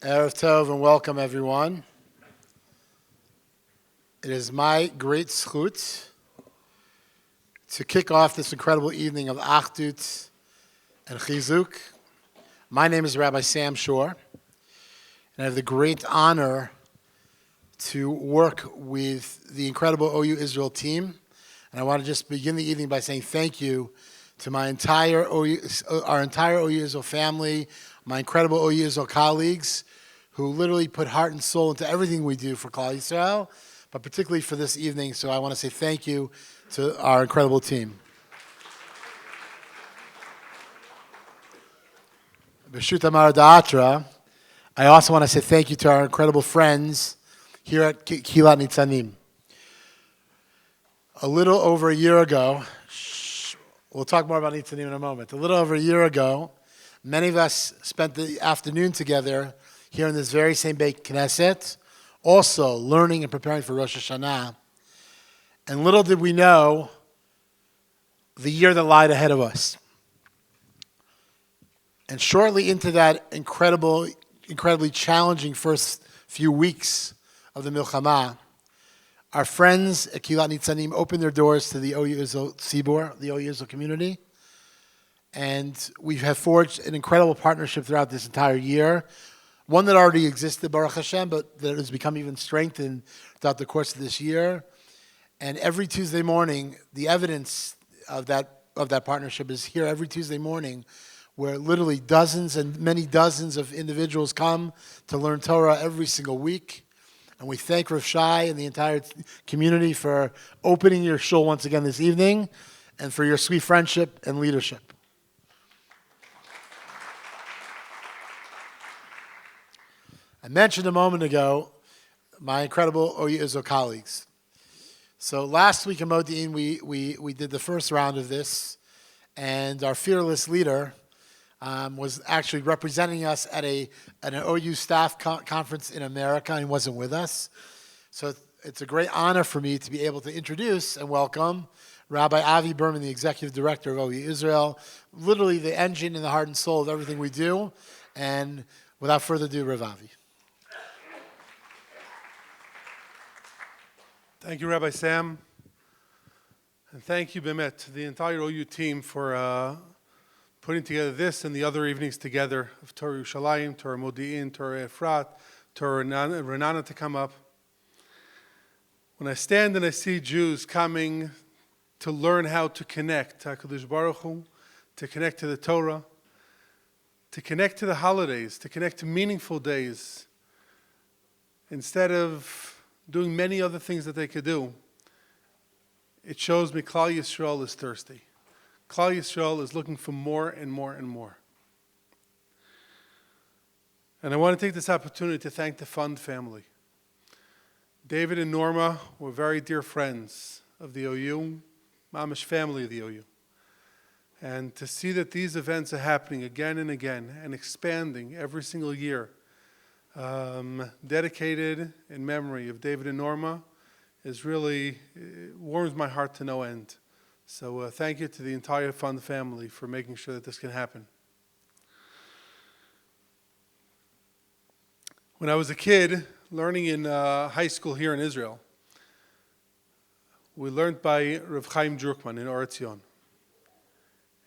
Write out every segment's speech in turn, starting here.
Erev Tov and welcome everyone. It is my great zchut to kick off this incredible evening of Achdut and Chizuk. My name is Rabbi Sam Shor, and I have the great honor to work with the incredible OUisrael team. And I want to just begin the evening by saying thank you to our entire OUisrael family, my incredible OUisrael colleagues, who literally put heart and soul into everything we do for Klal Yisrael, but particularly for this evening. So I want to say thank you to our incredible team. B'shut Amar Da'atra, I also want to say thank you to our incredible friends here at Kilat Nitzanim. A little over a year ago, we'll talk more about Nitzanim in a moment. A little over a year ago, many of us spent the afternoon together here in this very same Beit Knesset, also learning and preparing for Rosh Hashanah. And little did we know the year that lied ahead of us. And shortly into that incredibly challenging first few weeks of the Milchama, our friends at Kilat Nitzanim opened their doors to the OUisrael Tzibor, the OUisrael community. And we have forged an incredible partnership throughout this entire year. One that already existed, Baruch Hashem, but that has become even strengthened throughout the course of this year. And every Tuesday morning, the evidence of that partnership is here every Tuesday morning, where literally dozens and many dozens of individuals come to learn Torah every single week. And we thank Rav Shai and the entire community for opening your shul once again this evening and for your sweet friendship and leadership. I mentioned a moment ago my incredible OUisrael colleagues. So last week in Modi'in, we did the first round of this, and our fearless leader was actually representing us at an OU staff conference in America, and he wasn't with us. So it's a great honor for me to be able to introduce and welcome Rabbi Berman, the executive director of OUisrael, literally the engine and the heart and soul of everything we do. And without further ado, Rav Avi. Thank you, Rabbi Sam, and thank you, Bemet, to the entire OU team for putting together this and the other evenings together of Torah Yerushalayim, Torah Modi'in, Torah Efrat, Torah Renana to come up. When I stand and I see Jews coming to learn how to connect to HaKadosh Baruch Hu, to connect to the Torah, to connect to the holidays, to connect to meaningful days, instead of doing many other things that they could do, it shows me Klal Yisrael is thirsty. Klal Yisrael is looking for more and more and more. And I want to take this opportunity to thank the Fund family. David and Norma were very dear friends of the OU, Mamish family of the OU. And to see that these events are happening again and again and expanding every single year, dedicated in memory of David and Norma, is really, warms my heart to no end. So thank you to the entire Fund family for making sure that this can happen. When I was a kid, learning in high school here in Israel, we learned by Rav Chaim Drukman in Or Etzion.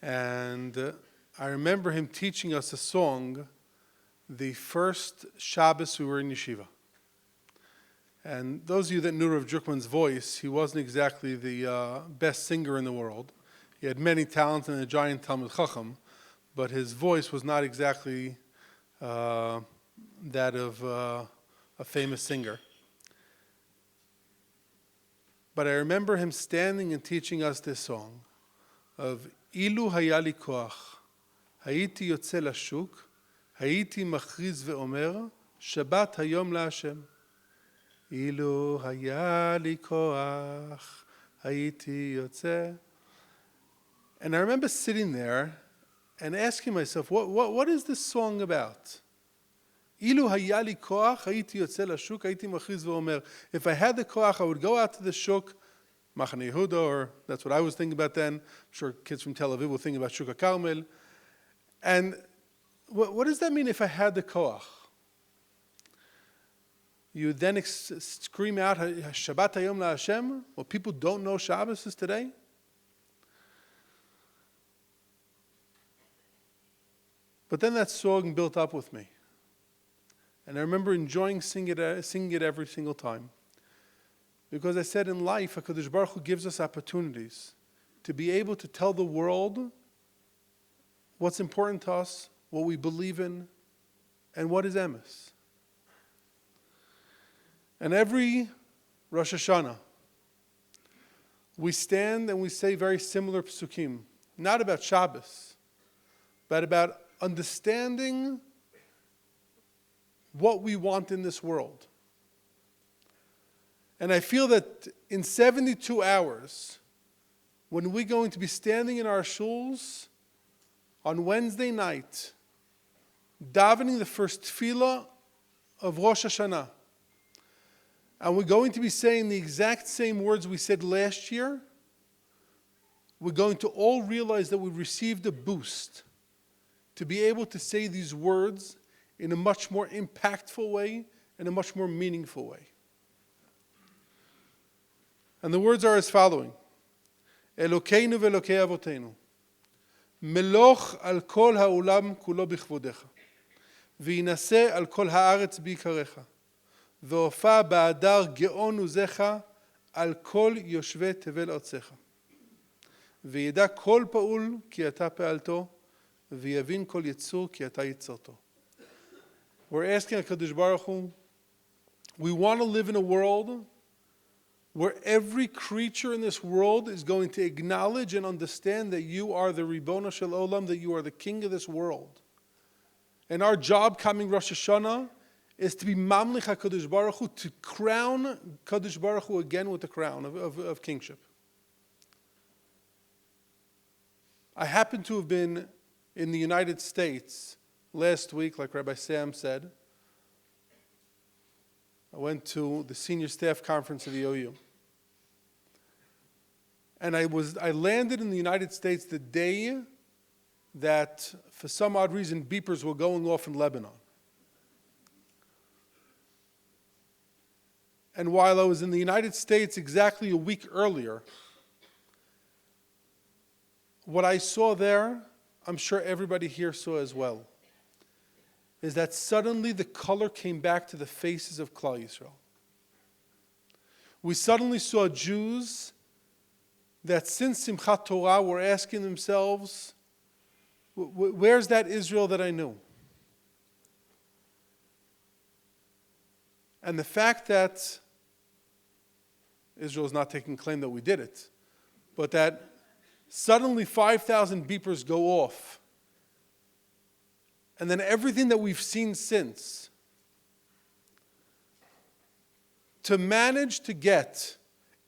And I remember him teaching us a song the first Shabbos we were in yeshiva. And those of you that knew Rav Drukman's voice, he wasn't exactly the best singer in the world. He had many talents and a giant Talmud Chacham, but his voice was not exactly that of a famous singer. But I remember him standing and teaching us this song of Ilu hayali koach, hayiti yotze lashuk, הייתי מכריז ואומר, שבת היום להשם. אילו היה לי כוח, הייתי יוצא. And I remember sitting there and asking myself, what is this song about? אילו היה לי כוח, הייתי יוצא לשוק, הייתי מכריז ואומר. If I had the koach, I would go out to the shuk, Machane Yehuda, or that's what I was thinking about then. I'm sure kids from Tel Aviv will think about Shuk HaKarmel. And what does that mean if I had the koach? you would then scream out, Shabbat Hayom LaHashem. Well, people don't know Shabbos is today. But then that song built up with me. And I remember enjoying singing it every single time. Because I said in life, HaKadosh Baruch Hu gives us opportunities to be able to tell the world what's important to us, what we believe in, and what is emes. And every Rosh Hashanah, we stand and we say very similar psukim, not about Shabbos, but about understanding what we want in this world. And I feel that in 72 hours, when we're going to be standing in our shuls on Wednesday night, davening the first tefillah of Rosh Hashanah, and we're going to be saying the exact same words we said last year, we're going to all realize that we received a boost to be able to say these words in a much more impactful way and a much more meaningful way. And the words are as following. Elokeinu ve'elokei avotenu, meloch al kol ha'olam kulo bichvodecha, v'yinaseh al kol ha'aretz bi'ikarecha, ve'ofa ba'adar ge'on uzecha al kol yoshvei tevel artzecha, וידע כל פעול כי אתה פעלתו, ויבין כל יצור כי אתה יצרתו. We're asking HaKadosh Baruch Hu, we want to live in a world where every creature in this world is going to acknowledge and understand that you are the Ribono Shel Olam, that you are the king of this world. And our job coming Rosh Hashanah is to be Mamlich HaKadosh Baruch Hu, to crown Kadosh Baruch Hu again with the crown of kingship. I happen to have been in the United States last week, like Rabbi Sam said. I went to the senior staff conference of the OU. And I landed in the United States the day that, for some odd reason, beepers were going off in Lebanon. And while I was in the United States exactly a week earlier, what I saw there, I'm sure everybody here saw as well, is that suddenly the color came back to the faces of Klal Yisrael. We suddenly saw Jews that since Simchat Torah were asking themselves, where's that Israel that I knew? And the fact that Israel is not taking claim that we did it, but that suddenly 5,000 beepers go off. And then everything that we've seen since, to manage to get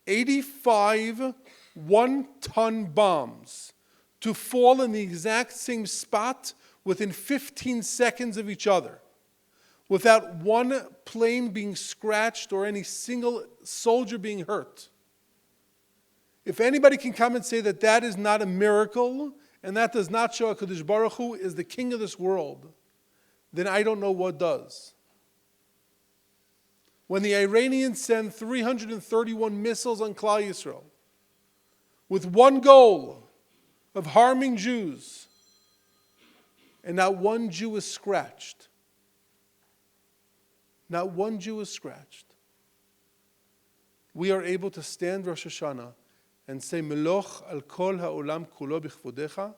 85 one-ton bombs to fall in the exact same spot within 15 seconds of each other, without one plane being scratched or any single soldier being hurt. If anybody can come and say that that is not a miracle, and that does not show HaKadosh Baruch Hu is the king of this world, then I don't know what does. When the Iranians send 331 missiles on Klal Yisrael, with one goal of harming Jews, and not one Jew is scratched. Not one Jew is scratched. We are able to stand Rosh Hashanah and say, Meloch al kol ha'olam kulo bichvodecha,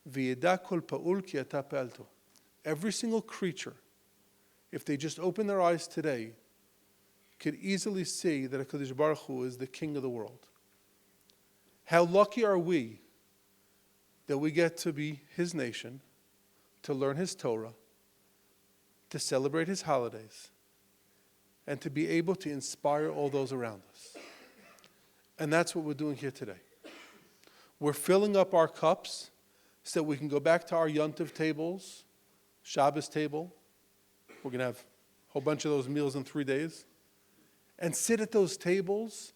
v'yeda kol pa'ul ki ata pa'alto. Every single creature, if they just open their eyes today, could easily see that HaKadosh Baruch Hu is the king of the world. How lucky are we that we get to be his nation, to learn his Torah, to celebrate his holidays, and to be able to inspire all those around us. And that's what we're doing here today. We're filling up our cups so that we can go back to our Yontiv tables, Shabbos table. We're going to have a whole bunch of those meals in 3 days. And sit at those tables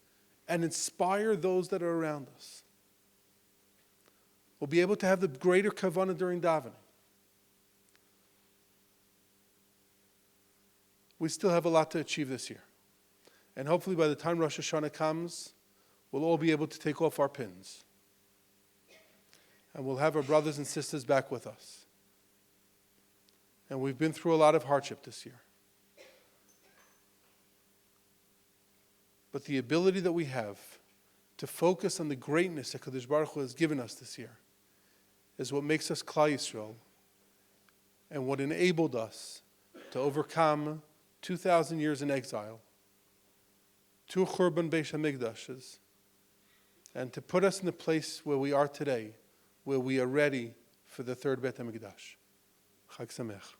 and inspire those that are around us. We'll be able to have the greater kavanah during davening. we still have a lot to achieve this year. And hopefully by the time Rosh Hashanah comes, we'll all be able to take off our pins. And we'll have our brothers and sisters back with us. And we've been through a lot of hardship this year. But the ability that we have to focus on the greatness that Kadosh Baruch Hu has given us this year is what makes us Klal Yisrael and what enabled us to overcome 2,000 years in exile, 2 Churban Beis HaMikdashes, and to put us in the place where we are today, where we are ready for the third Beit HaMikdash. Chag Sameach.